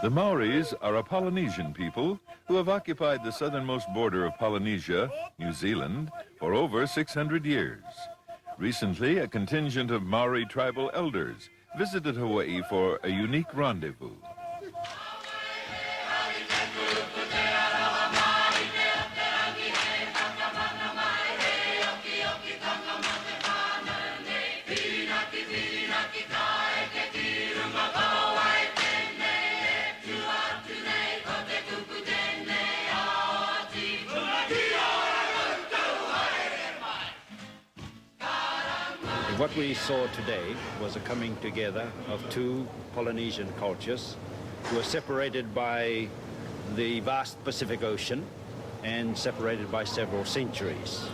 The Maoris are a Polynesian people who have occupied the southernmost border of Polynesia, New Zealand, for over 600 years. Recently, a contingent of Maori tribal elders visited Hawaii for a unique rendezvous. What we saw today was a coming together of two Polynesian cultures who are separated by the vast Pacific Ocean and separated by several centuries.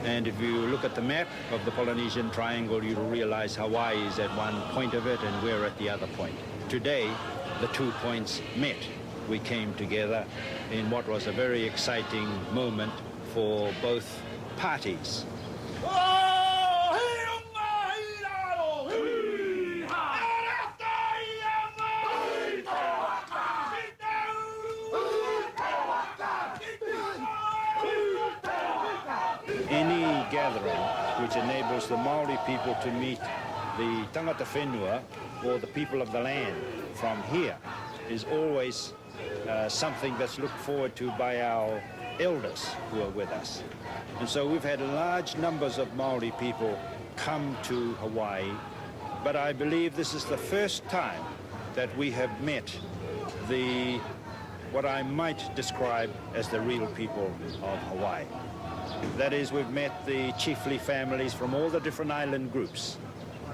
And if you look at the map of the Polynesian Triangle, you'll realize Hawaii is at one point of it and we're at the other point. Today, the 2 points met. We came together in what was a very exciting moment for both parties. Any gathering which enables the Maori people to meet the tangata whenua, or the people of the land, from here is always something that's looked forward to by our elders who are with us. And so we've had large numbers of Maori people come to Hawaii, but I believe this is the first time that we have met what I might describe as the real people of Hawaii. That is, we've met the chiefly families from all the different island groups.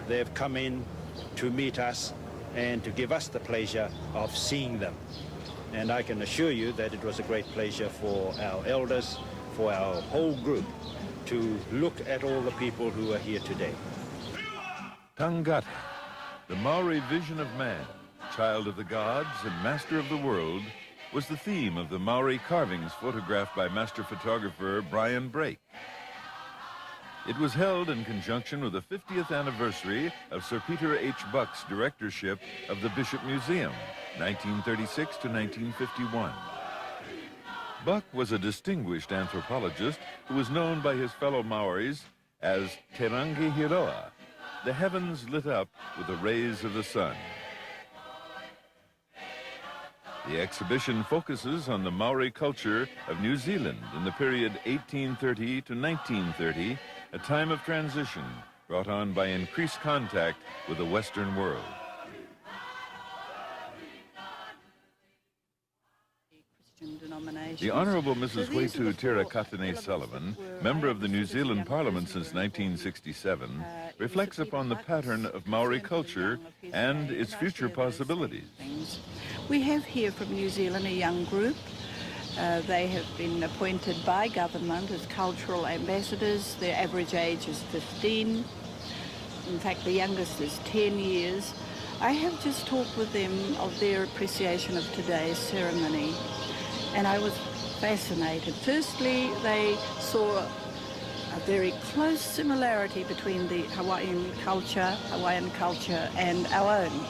They've come in to meet us and to give us the pleasure of seeing them. And I can assure you that it was a great pleasure for our elders, for our whole group, to look at all the people who are here today. Tangata, the Maori vision of man, child of the gods and master of the world, was the theme of the Maori carvings photographed by master photographer Brian Brake. It was held in conjunction with the 50th anniversary of Sir Peter H. Buck's directorship of the Bishop Museum, 1936 to 1951. Buck was a distinguished anthropologist who was known by his fellow Maoris as Te Rangi Hiroa, the heavens lit up with the rays of the sun. The exhibition focuses on the Maori culture of New Zealand in the period 1830 to 1930, a time of transition brought on by increased contact with the Western world. The Honourable Mrs. Whetu Tirikatene Sullivan, member of the New Zealand Parliament since 1967, reflects upon the pattern of Maori culture and its future possibilities. We have here from New Zealand a young group. They have been appointed by government as cultural ambassadors. Their average age is 15. In fact, the youngest is 10 years. I have just talked with them of their appreciation of today's ceremony, and I was fascinated. Firstly, they saw a very close similarity between the Hawaiian culture and our own.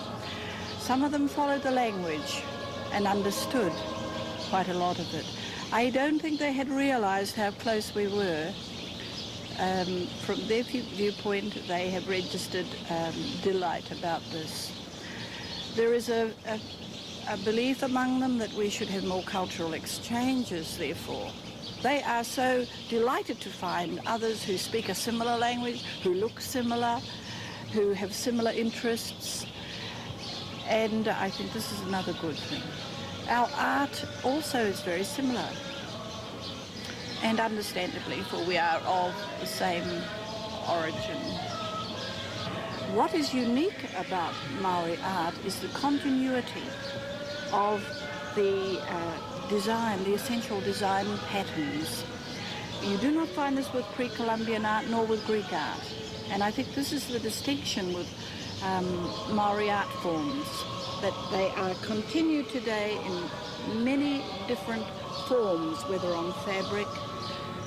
Some of them followed the language and understood quite a lot of it. I don't think they had realized how close we were. From their viewpoint, they have registered delight about this. There is a belief among them that we should have more cultural exchanges, therefore. They are so delighted to find others who speak a similar language, who look similar, who have similar interests, and I think this is another good thing. Our art also is very similar, and understandably, for we are of the same origin. What is unique about Maori art is the continuity of the design, the essential design patterns. You do not find this with pre-Columbian art nor with Greek art. And I think this is the distinction with Maori art forms, that they are continued today in many different forms, whether on fabric,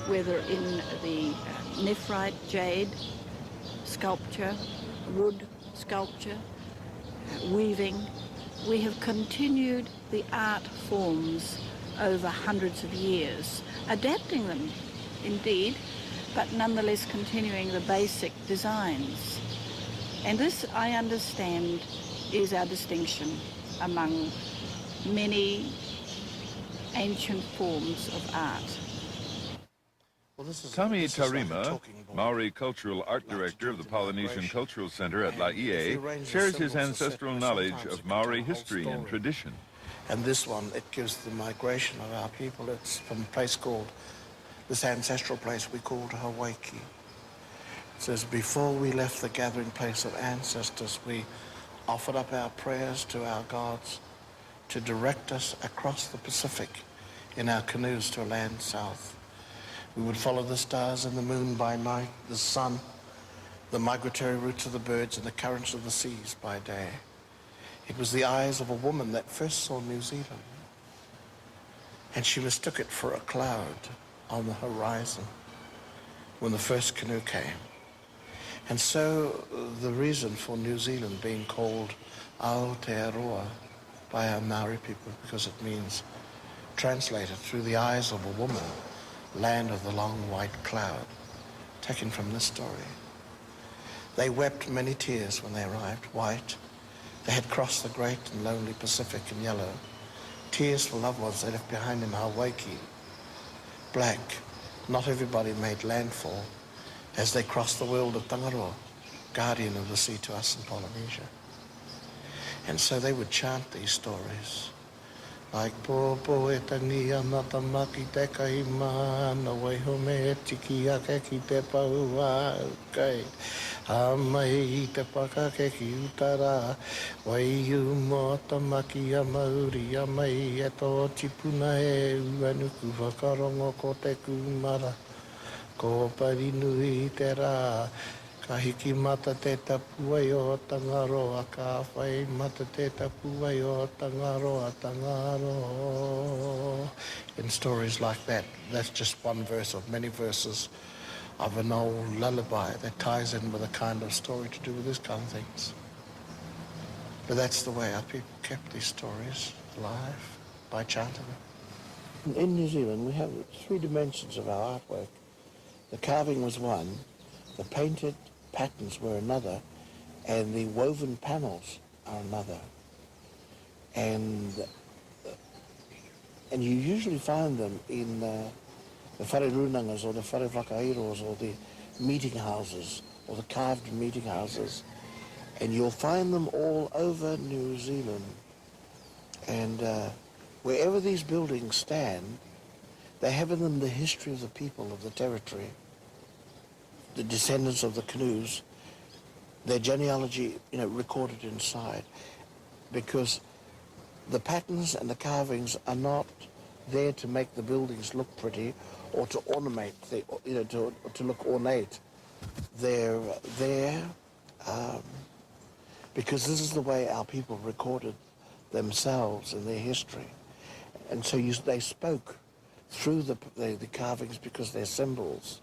whether in the nephrite, jade, sculpture, wood sculpture, weaving, we have continued the art forms over hundreds of years, adapting them indeed, but nonetheless continuing the basic designs. And this, I understand, is our distinction among many ancient forms of art. Tommy Taurima, Maori Cultural Art Director of the Polynesian Cultural Center at Laie, shares his ancestral knowledge of Maori history and tradition. And this one, it gives the migration of our people. It's from a place called, this ancestral place we called Hawaii. It says, before we left the gathering place of ancestors, we offered up our prayers to our gods to direct us across the Pacific in our canoes to a land south. We would follow the stars and the moon by night, the sun, the migratory routes of the birds, and the currents of the seas by day. It was the eyes of a woman that first saw New Zealand, and she mistook it for a cloud on the horizon when the first canoe came. And so the reason for New Zealand being called Aotearoa by our Maori people, because it means, translated, through the eyes of a woman, land of the long white cloud, taken from this story. They wept many tears when they arrived, white. They had crossed the great and lonely Pacific in yellow. Tears for loved ones they left behind in Hawaii. Black. Not everybody made landfall as they crossed the world of Tangaroa, guardian of the sea to us in Polynesia. And so they would chant these stories. Like Popo e tangia matamaki te kahima, na waiho me tiki ake ki te paua ukai. Hamai te pakake ki utara, waiu mo tamaki a mauri a mai e tō tipuna e uanuku whakarongo ko te kumara. Ko parinui te rā, ka hiki mata te tapuai o Tangaroa, ka whai mata te tapuai o Tangaroa, Tangaro. In stories like that, that's just one verse of many verses of an old lullaby that ties in with a kind of story to do with this kind of things. But that's the way our people kept these stories alive, by chanting them. In New Zealand, we have 3 dimensions of our artwork. The carving was one, the painted patterns were another, and the woven panels are another. And you usually find them in the whare runangas or the whare whakairos or the meeting houses or the carved meeting houses. And you'll find them all over New Zealand. And wherever these buildings stand, they have in them the history of the people of the territory, the descendants of the canoes, their genealogy, recorded inside. Because the patterns and the carvings are not there to make the buildings look pretty or to ornament, to look ornate. They're there because this is the way our people recorded themselves and their history. And so they spoke through the carvings because they're symbols.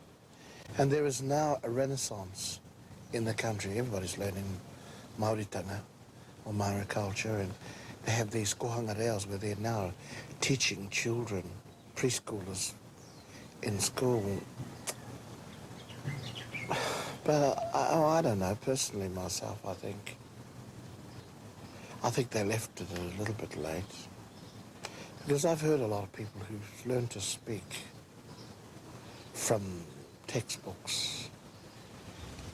And there is now a renaissance in the country. Everybody's learning Māoritanga or Maori culture, and they have these kohanga reos where they're now teaching children, preschoolers in school. But I don't know, personally myself, I think they left it a little bit late. Because I've heard a lot of people who've learned to speak from textbooks.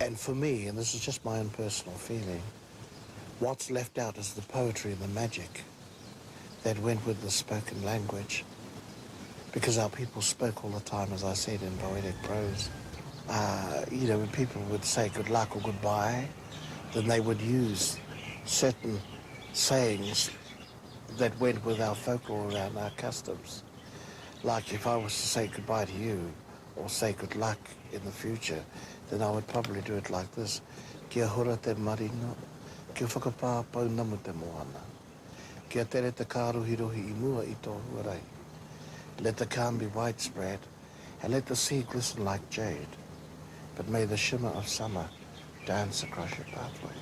And for me, and this is just my own personal feeling, what's left out is the poetry and the magic that went with the spoken language. Because our people spoke all the time, as I said, in poetic prose. When people would say good luck or goodbye, then they would use certain sayings that went with our folklore around our customs. Like if I was to say goodbye to you or say good luck in the future, then I would probably do it like this. Kia hora te marino, kia whakapā pau namu te moana. Kia tere te kāruhirohi I mua I tō huarai. Let the calm be widespread, and let the sea glisten like jade. But may the shimmer of summer dance across your pathway.